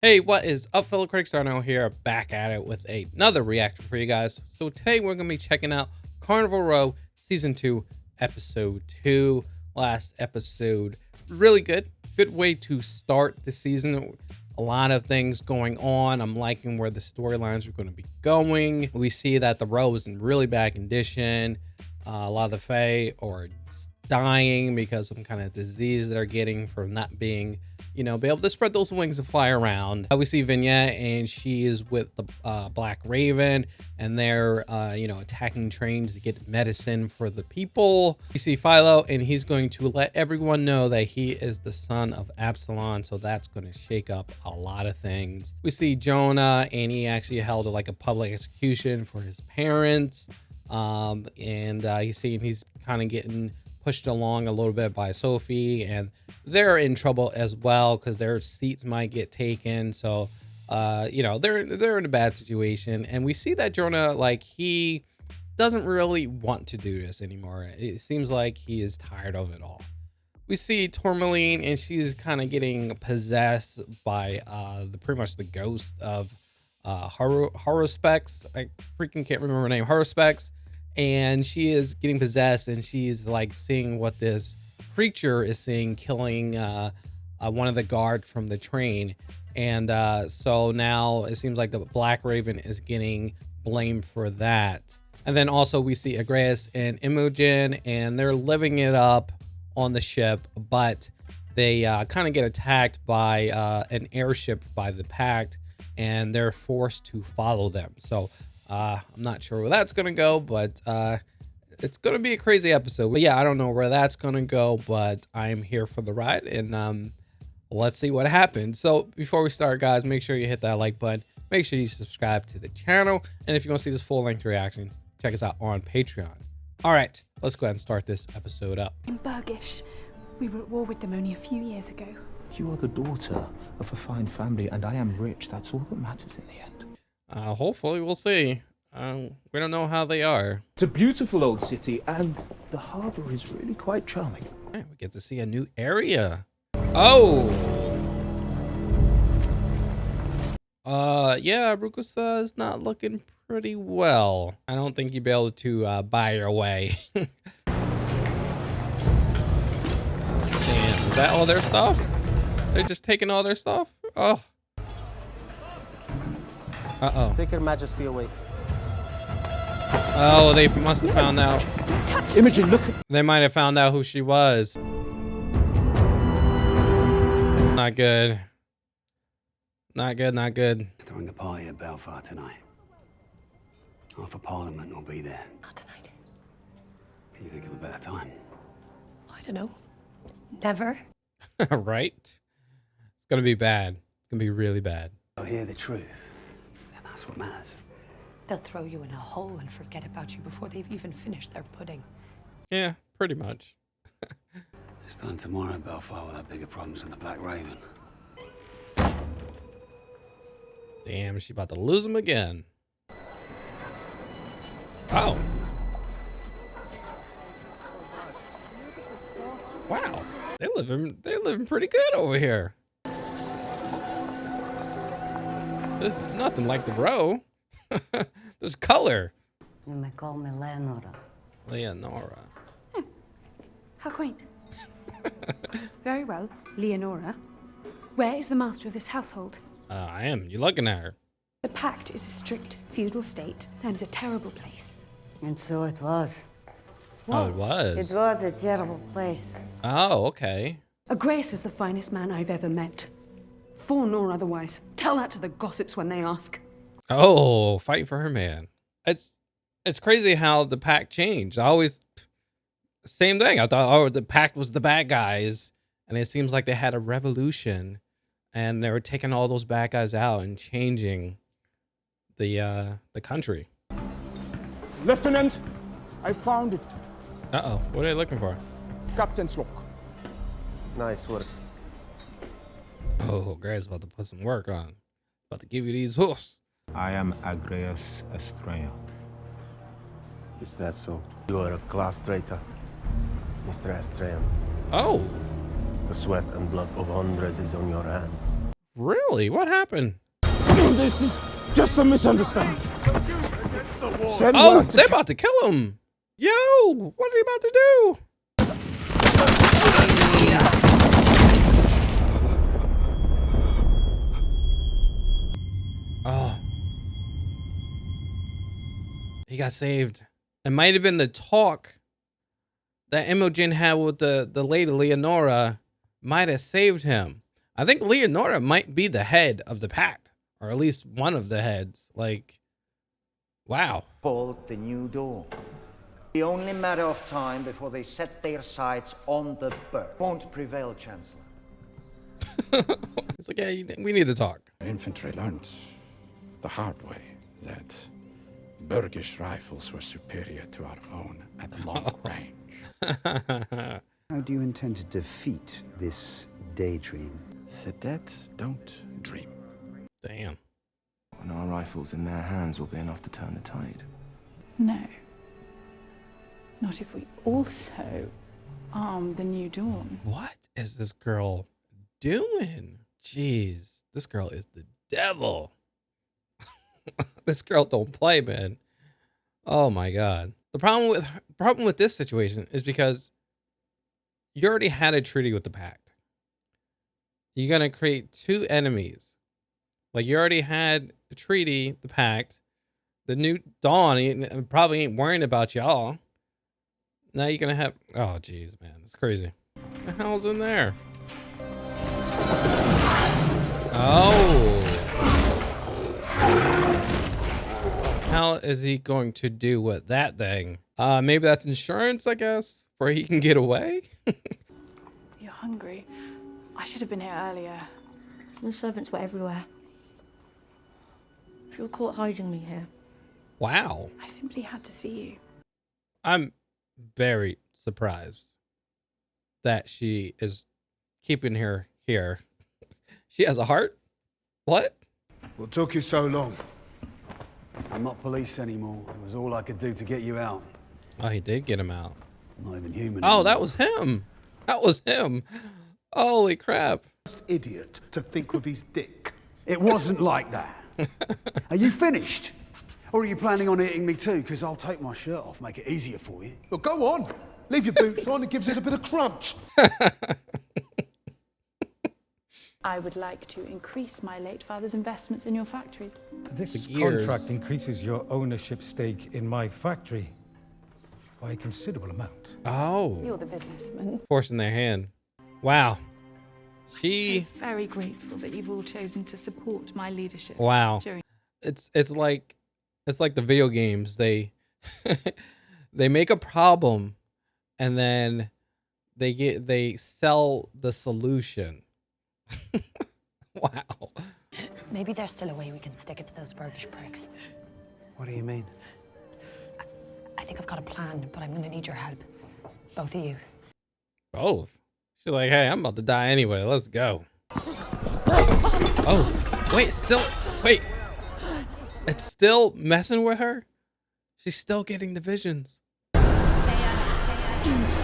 Hey, what is up, fellow critics? Arno here, back at it with another reaction for you guys. So today we're going to be checking out Carnival Row Season 2, Episode 2. Last episode, really good. Good way to start the season. A lot of things going on. I'm liking where the storylines are going to be going. We see that the row is in really bad condition. A lot of the Fae are dying because of some kind of disease they're getting from not being, be able to spread those wings and fly around. We see Vignette, and she is with the Black Raven, and they're, attacking trains to get medicine for the people. We see Philo, and he's going to let everyone know that he is the son of Absalom, so that's going to shake up a lot of things. We see Jonah, and he actually held like a public execution for his parents, and he's kind of getting pushed along a little bit by Sophie, and they're in trouble as well because their seats might get taken. So they're in a bad situation, and we see that Jonah, like, he doesn't really want to do this anymore. It seems like he is tired of it all. We see Tourmaline, and she's kind of getting possessed by pretty much the ghost of Horospex. I freaking can't remember her name. Horospex. And she is getting possessed, and she's like seeing what this creature is seeing, killing one of the guards from the train. And so now it seems like the Black Raven is getting blamed for that. And then also we see Agreus and Imogen, and they're living it up on the ship, but they kind of get attacked by an airship by the Pact, and they're forced to follow them. So I'm not sure where that's gonna go, but it's gonna be a crazy episode. But yeah, I don't know where that's gonna go, but I'm here for the ride, and let's see what happens. So before we start, guys, make sure you hit that like button. Make sure you subscribe to the channel, and if you want to see this full-length reaction, check us out on Patreon. All right, let's go ahead and start this episode up. In Burgish, we were at war with them only a few years ago. You are the daughter of a fine family, and I am rich. That's all that matters in the end. Hopefully we'll see. We don't know how they are. It's a beautiful old city, and the harbor is really quite charming. Right, we get to see a new area. Oh! Yeah, Rukusa is not looking pretty well. I don't think you'd be able to buy your way. Damn, is that all their stuff? They're just taking all their stuff? Oh. Uh-oh. Take Her Majesty away. Oh, they must have found out. Imogen, look. They might have found out who she was. Not good. Not good, not good. Throwing a party at Belfast tonight. Half of Parliament will be there. Not tonight. Can you think of a better time? I don't know. Never. Right? It's gonna be bad. It's gonna be really bad. I'll hear the truth. And that's what matters. They'll throw you in a hole and forget about you before they've even finished their pudding. Yeah, pretty much. This time tomorrow, Belfast will have bigger problems than the Black Raven. Damn, is she about to lose him again? Oh. Wow. They living pretty good over here. This is nothing like the row. There's color. You may call me Leonora. Leonora. How quaint. Very well, Leonora. Where is the master of this household? I am. You looking at her? The Pact is a strict feudal state and is a terrible place. And so it was. Oh, it was. It was a terrible place. Oh, okay. Agreus is the finest man I've ever met. Fawn or otherwise. Tell that to the gossips when they ask. Oh, fight for her, man. It's crazy how the Pact changed. Same thing. I thought, oh, the Pact was the bad guys, and it seems like they had a revolution, and they were taking all those bad guys out and changing the country. Lieutenant, I found it. Uh-oh, what are they looking for? Captain's log. Nice work. Oh, Gray's about to put some work on. About to give you these hoofs. I am Agreus Estrella. Is that so? You are a class traitor, Mr. Estrella. Oh. The sweat and blood of hundreds is on your hands. Really? What happened? This is just a misunderstanding. Send Oh, word to they're about to kill him. Yo, what are they about to do? Oh. He got saved. It might have been the talk that Imogen had with the lady Leonora might have saved him. I think Leonora might be the head of the pact, or at least one of the heads. Like, wow. Called the New Dawn. The only matter of time before they set their sights on the bird. Won't prevail, Chancellor. It's like, yeah, we need to talk. Infantry learned the hard way that Burgish rifles were superior to our own at long range. How do you intend to defeat this daydream? The dead don't dream. Damn. And our rifles in their hands will be enough to turn the tide. No. Not if we also arm the New Dawn. What is this girl doing? Jeez, this girl is the devil. This girl don't play, man. Oh my God. The problem with this situation is because you already had a treaty with the pact. You're gonna create two enemies. Like, you already had a treaty, the pact. The New Dawn probably ain't worrying about y'all. Now you're gonna have, oh geez, man, it's crazy. What the hell's in there? Oh. How is he going to do with that thing? Maybe that's insurance, I guess, where he can get away. You're hungry. I should have been here earlier. The servants were everywhere. If you were caught hiding me here. Wow. I simply had to see you. I'm very surprised that she is keeping her here. She has a heart? What? What took you so long? I'm not police anymore. It was all I could do to get you out. Oh, he did get him out. Not even human. Oh, that was him. That was him. Holy crap. Idiot to think with his dick. It wasn't like that. Are you finished? Or are you planning on eating me too? Because I'll take my shirt off, make it easier for you. Well, go on. Leave your boots on. It gives it a bit of crunch. I would like to increase my late father's investments in your factories. This The gears. contract increases your ownership stake in my factory by a considerable amount. Oh. You're the businessman. Forcing their hand. Wow. She. So very grateful that you've all chosen to support my leadership. Wow. During It's like the video games. They they make a problem and then they sell the solution. Wow. Maybe there's still a way we can stick it to those Burgish pricks. What do you mean? I think I've got a plan, but I'm going to need your help. Both of you. Both. She's like, hey, I'm about to die anyway. Let's go. Oh, wait, wait. It's still messing with her? She's still getting the visions. Humans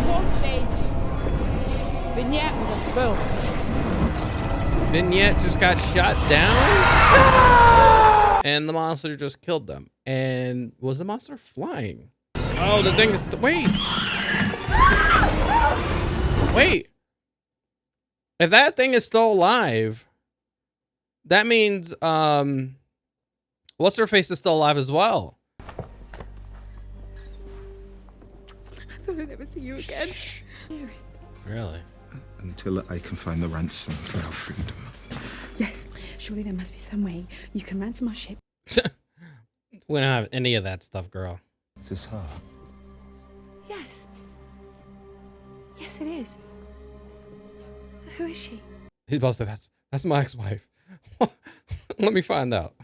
won't change. Vignette was a fool. Vignette just got shot down? And the monster just killed them. And was the monster flying? Oh, the thing is, wait. Wait. If that thing is still alive, that means, what's her face is still alive as well. I thought I'd never see you again. Really? Until I can find the ransom for our freedom. Yes, surely there must be some way you can ransom our ship. We don't have any of that stuff, girl. Is this her? Yes. Yes, it is. Who is she? He's about to say, that's my ex-wife. Let me find out.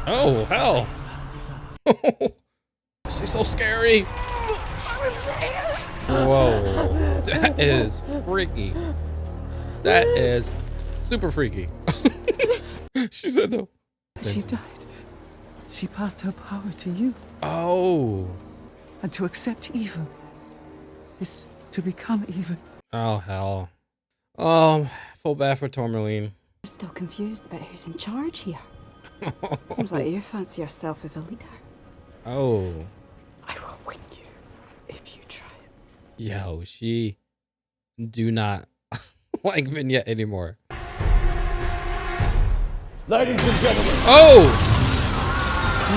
Oh, hell. She's so scary. Whoa. That is freaky. That is super freaky. She said no. She died. She passed her power to you. Oh. And to accept evil is to become evil. Oh, hell. Oh, full bad for Tourmaline. I'm still confused about who's in charge here. Seems like you fancy yourself as a leader. Oh. I will win you if you try it. Yo, she do not like Vignette anymore. Ladies and gentlemen. Oh!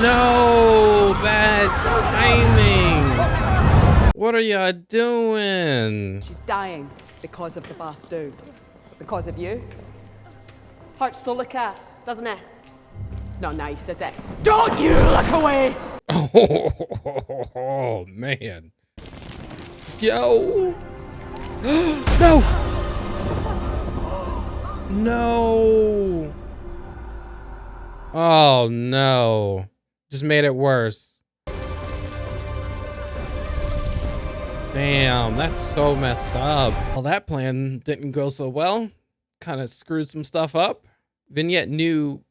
No! Bad timing! What are y'all doing? She's dying because of the bastard. Because of you. Hurts to look at, doesn't it? It's not nice, is it? Don't you look away! Oh, man. Yo! No! No! Oh, no. Just made it worse. Damn, that's so messed up. Well, that plan didn't go so well. Kind of screwed some stuff up. Vignette knew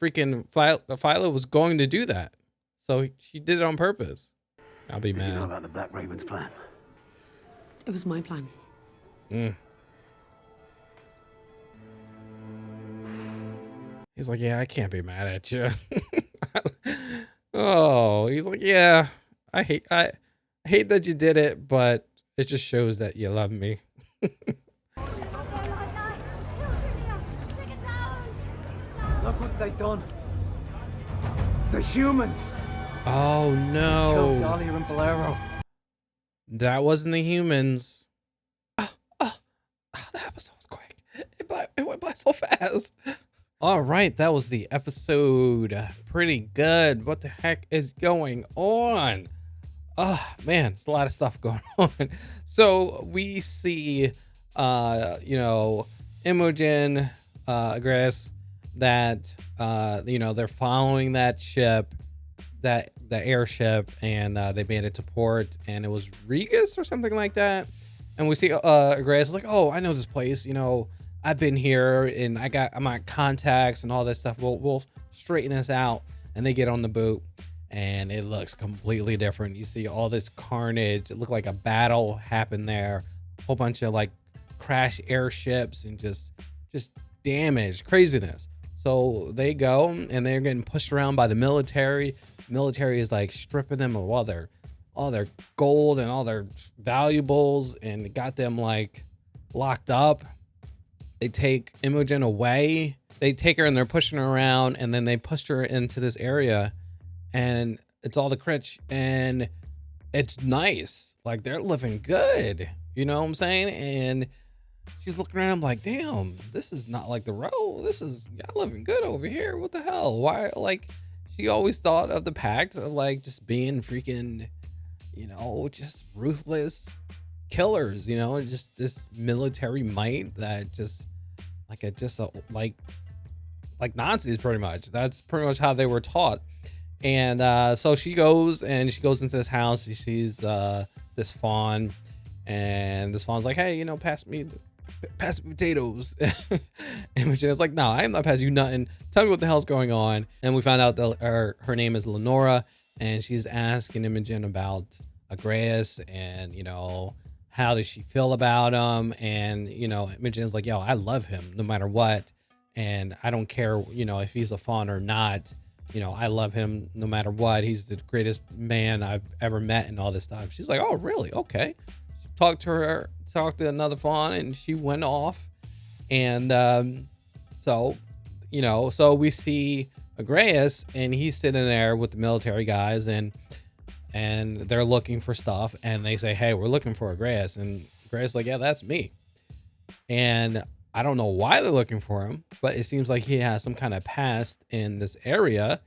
freaking Philo was going to do that. So she did it on purpose. I'll be mad. You know about the Black Raven's plan? It was my plan. He's like, yeah, I can't be mad at you. Oh, he's like, yeah, I hate that you did it, but it just shows that you love me. Look what they done. The humans. Oh no. Killed Dahlia and Bolero. That wasn't the humans. Oh, that episode was quick. It went by so fast. All right, that was the episode. Pretty good. What the heck is going on? Oh man, it's a lot of stuff going on. So we see Imogen Agres that they're following that ship, the airship, and they made it to port, and it was Regis or something like that. And we see Agres is like, oh, I know this place, I've been here and I'm at contacts and all this stuff. We'll straighten this out. And they get on the boat and it looks completely different. You see all this carnage. It looked like a battle happened there. A whole bunch of like crash airships and just damage, craziness. So they go and they're getting pushed around by the military. The military is like stripping them of all their gold and all their valuables and got them like locked up. They take Imogen away. They take her and they're pushing her around, and then they pushed her into this area, and it's all the critch, and it's nice. Like they're living good. You know what I'm saying? And she's looking around like, damn, this is not like the road. This is y'all living good over here. What the hell? Why? Like she always thought of the pact of like just being freaking, just ruthless killers, just this military might that just like Nazis pretty much. That's pretty much how they were taught. And so she goes into this house. She sees this fawn, and this fawn's like, hey, pass me potatoes. And Imogen's like, no, I'm not passing you nothing. Tell me what the hell's going on. And we found out that her name is Lenora, and she's asking Imogen about Agreus and how does she feel about him. And Imogen's like, yo, I love him no matter what, and I don't care if he's a fawn or not. I love him no matter what. He's the greatest man I've ever met and all this stuff. She's like, oh really? Okay. Talked to another fawn, and she went off. And so we see Agreus, and he's sitting there with the military guys, and they're looking for stuff, and they say, hey, we're looking for Agreus. And Agreus is like, yeah, that's me. And I don't know why they're looking for him, but it seems like he has some kind of past in this area.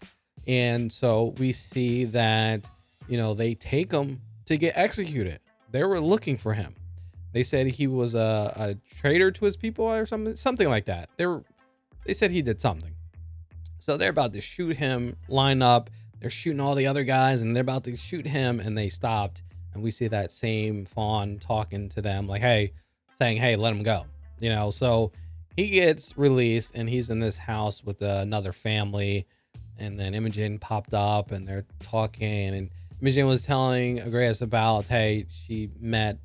And so we see that, they take him to get executed. They were looking for him. They said he was a traitor to his people or something like that. They said he did something. So they're about to shoot him, line up. They're shooting all the other guys, and they're about to shoot him, and they stopped. And we see that same fawn talking to them like, hey, saying, hey, let him go. So he gets released, and he's in this house with another family. And then Imogen popped up, and they're talking, and Imogen was telling Agreus about, hey, she met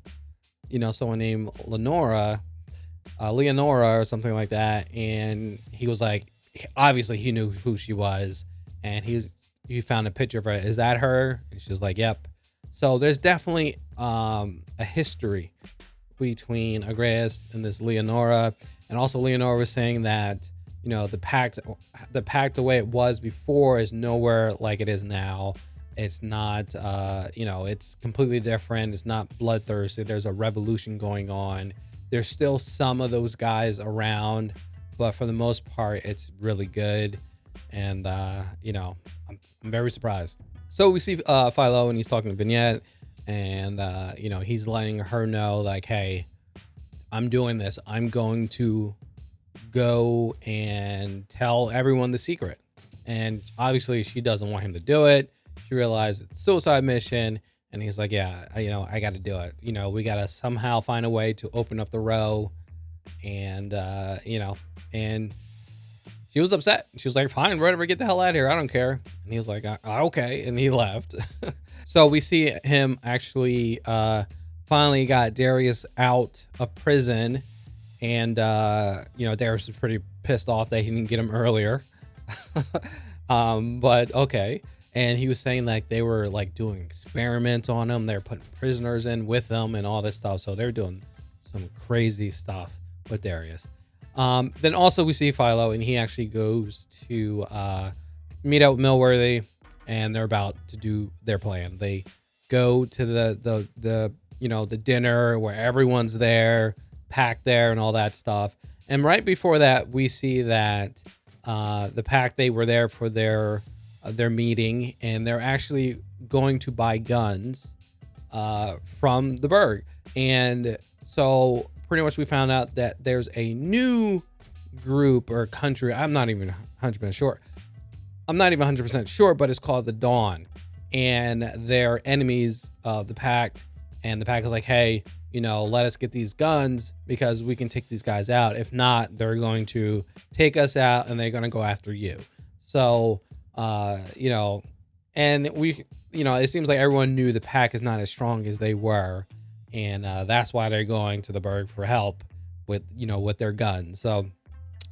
someone named Leonora or something like that. And he was like, obviously he knew who she was, and he found a picture of her. Is that her? And she was like, yep. So there's definitely a history between Agreus and this Leonora. And also Leonora was saying that, the pact the way it was before is nowhere like it is now. It's not, it's completely different. It's not bloodthirsty. There's a revolution going on. There's still some of those guys around, but for the most part, it's really good. And, I'm very surprised. So we see Philo, and he's talking to Vignette, and, he's letting her know, like, hey, I'm doing this. I'm going to go and tell everyone the secret. And obviously she doesn't want him to do it. She realized it's a suicide mission, and he's like, yeah, I got to do it. We got to somehow find a way to open up the row. And, and she was upset. She was like, fine, whatever, get the hell out of here. I don't care. And he was like, okay. And he left. So we see him actually finally got Darius out of prison. And, Darius was pretty pissed off that he didn't get him earlier. But okay. And he was saying like they were like doing experiments on him. They're putting prisoners in with them and all this stuff. So they're doing some crazy stuff with Darius. Then also we see Philo, and he actually goes to meet up with Millworthy, and they're about to do their plan. They go to the dinner where everyone's there, packed there, and all that stuff. And right before that, we see that the pack, they were there for their meeting, and they're actually going to buy guns from the Berg. And so pretty much we found out that there's a new group or country. I'm not even 100% sure, but it's called the Dawn, and they're enemies of the pack. And the pack is like, hey, let us get these guns because we can take these guys out. If not, they're going to take us out and they're going to go after you. So, and we, it seems like everyone knew the pack is not as strong as they were. And that's why they're going to the Berg for help with, with their guns. So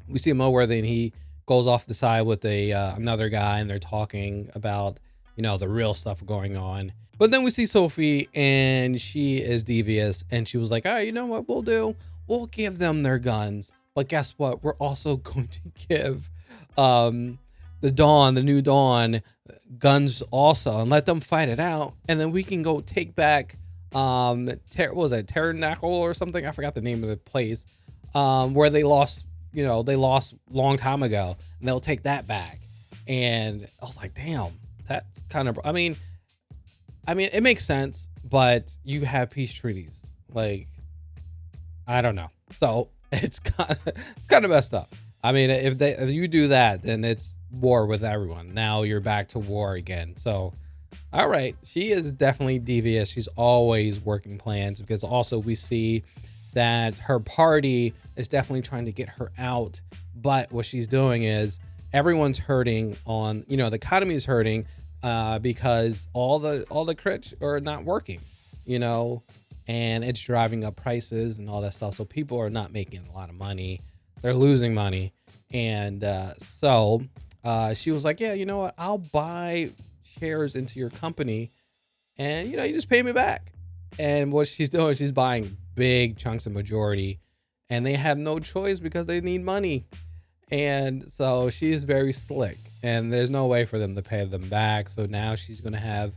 we see Millworthy, and he goes off the side with another guy, and they're talking about, the real stuff going on. But then we see Sophie, and she is devious, and she was like, you know what we'll do? We'll give them their guns. But guess what? We're also going to give the new Dawn, guns also, and let them fight it out. And then we can go take back, what was it, Tabernacle or something? I forgot the name of the place, where they lost, they lost a long time ago, and they'll take that back. And I was like, damn, that's kind of, I mean, it makes sense, but you have peace treaties. Like, I don't know. So it's kind of messed up. I mean, if you do that, then it's war with everyone. Now you're back to war again. So, all right, she is definitely devious. She's always working plans, because also we see that her party is definitely trying to get her out. But what she's doing is everyone's hurting on, the economy is hurting. Because all the crits are not working, and it's driving up prices and all that stuff. So people are not making a lot of money. They're losing money. And so she was like, yeah, you know what? I'll buy shares into your company, and, you just pay me back. And what she's doing, she's buying big chunks of majority, and they have no choice because they need money. And so she's very slick, and there's no way for them to pay them back. So now she's going to have,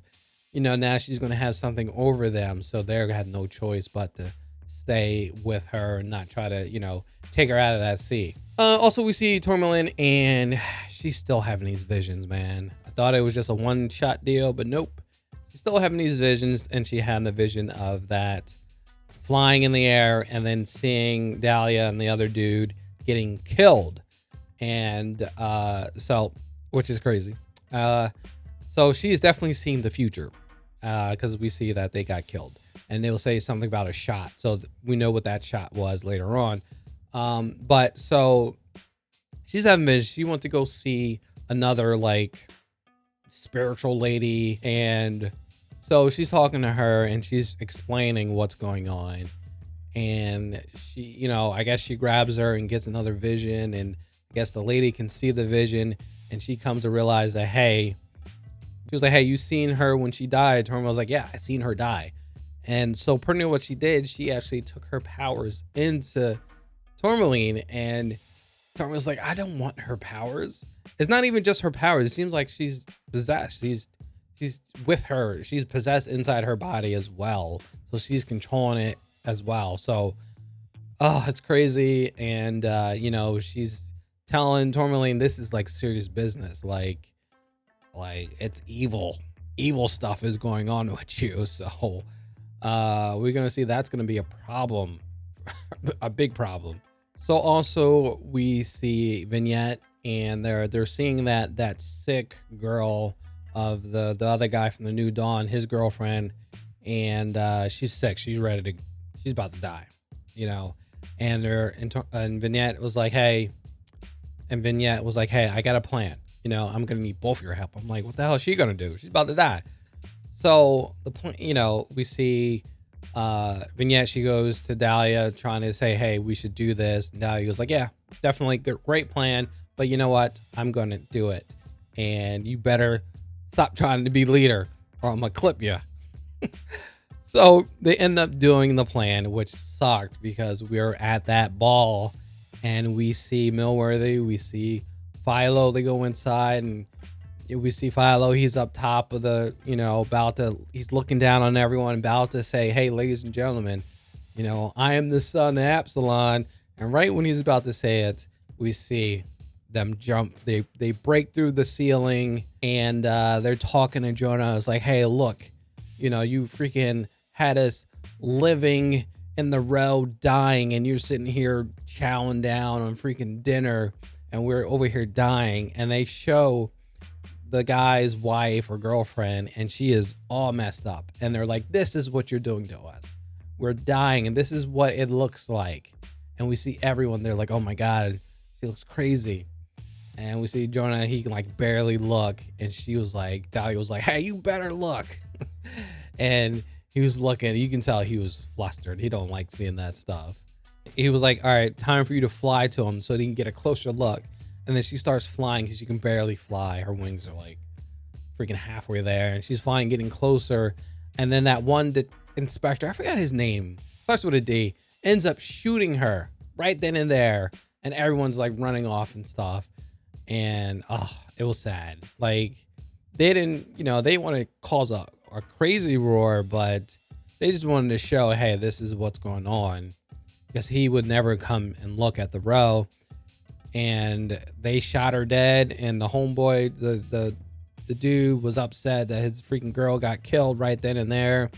something over them. So they're have no choice but to stay with her and not try to, take her out of that sea. Also, we see Tourmaline, and she's still having these visions, man. I thought it was just a one-shot deal, but nope. She's still having these visions, and she had the vision of that flying in the air and then seeing Dahlia and the other dude getting killed. And so, which is crazy. So she is definitely seeing the future, because we see that they got killed, and they will say something about a shot. So we know what that shot was later on. But so she's having visions. She wants to go see another like spiritual lady, and so she's talking to her, and she's explaining what's going on. and she, you know, I guess she grabs her and gets another vision, and I guess the lady can see the vision, and she comes to realize that, hey, she was like, hey, you seen her when she died? Tormund was like, yeah, I seen her die. And so pretty much what she did, she actually took her powers into Tourmaline, and Tourmaline was like, I don't want her powers. It's not even just her powers. It seems like she's possessed. She's with her. She's possessed inside her body as well. So she's controlling it as well. So, oh, it's crazy. And, you know, she's telling Tourmaline this is like serious business. Like it's evil stuff is going on with you. So, we're going to see that's going to be a problem, a big problem. So also we see Vignette, and they're seeing that sick girl of the other guy from the New Dawn, his girlfriend, and she's sick. She's about to die, you know. And Vignette was like, hey, I got a plan. You know, I'm gonna need both of your help. I'm like, what the hell is she gonna do? She's about to die. So the point, you know, we see Vignette, she goes to Dahlia trying to say, hey, we should do this. And Dahlia goes like, yeah, definitely great plan, but you know what? I'm gonna do it, and you better stop trying to be leader or I'm gonna clip you. So they end up doing the plan, which sucked because we're at that ball and we see Millworthy, we see Philo. They go inside and we see Philo. He's up top of the, you know, he's looking down on everyone, about to say, hey, ladies and gentlemen, you know, I am the son of Absalom. And right when he's about to say it, we see them jump. They break through the ceiling, and they're talking to Jonah. It's like, hey, look, you know, you freaking had us living in the road dying, and you're sitting here chowing down on freaking dinner, and we're over here dying. And they show the guy's wife or girlfriend, and she is all messed up, and they're like, this is what you're doing to us. We're dying, and this is what it looks like. And we see everyone, they're like, oh my god, she looks crazy. And we see Jonah, he can like barely look, and she was like, Dahlia was like, hey, you better look. And he was looking, you can tell he was flustered. He don't like seeing that stuff. He was like, all right, time for you to fly to him so that he can get a closer look. And then she starts flying because she can barely fly. Her wings are like freaking halfway there, and she's flying, getting closer. And then that one inspector, I forgot his name, starts with a D, ends up shooting her right then and there. And everyone's like running off and stuff. And it was sad. Like, they didn't, you know, they want to cause a crazy roar, but they just wanted to show, hey, this is what's going on, because he would never come and look at the row. And they shot her dead, and the homeboy, the dude, was upset that his freaking girl got killed right then and there,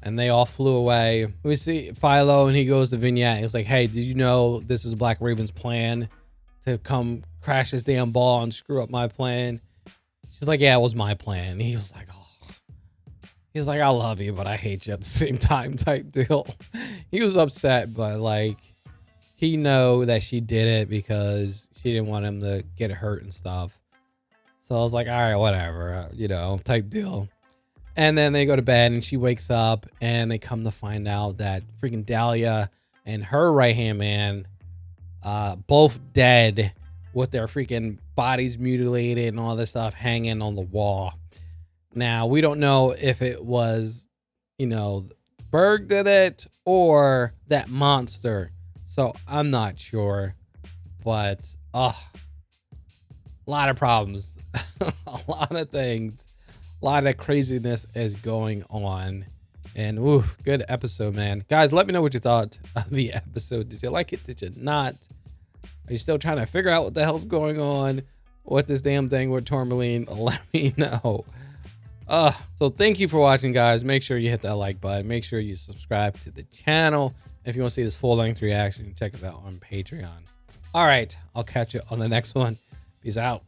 and they all flew away. We see Philo, and he goes to Vignette. He's like, hey, did you know this is Black Raven's plan to come crash this damn ball and screw up my plan? She's like, yeah, it was my plan. And he was like, oh. He's like, I love you, but I hate you at the same time type deal. He was upset, but like, he know that she did it because she didn't want him to get hurt and stuff. So I was like, all right, whatever, you know, type deal. And then they go to bed, and she wakes up, and they come to find out that freaking Dahlia and her right-hand man, both dead, with their freaking bodies mutilated and all this stuff hanging on the wall. Now, we don't know if it was, you know, Berg did it or that monster. So I'm not sure, but a lot of problems, a lot of things, a lot of craziness is going on. And ooh, good episode, man. Guys, let me know what you thought of the episode. Did you like it? Did you not? Are you still trying to figure out what the hell's going on with this damn thing with Tourmaline? Let me know. So thank you for watching, guys. Make sure you hit that like button. Make sure you subscribe to the channel. If you want to see this full-length reaction, check us out on Patreon. All right, I'll catch you on the next one. Peace out.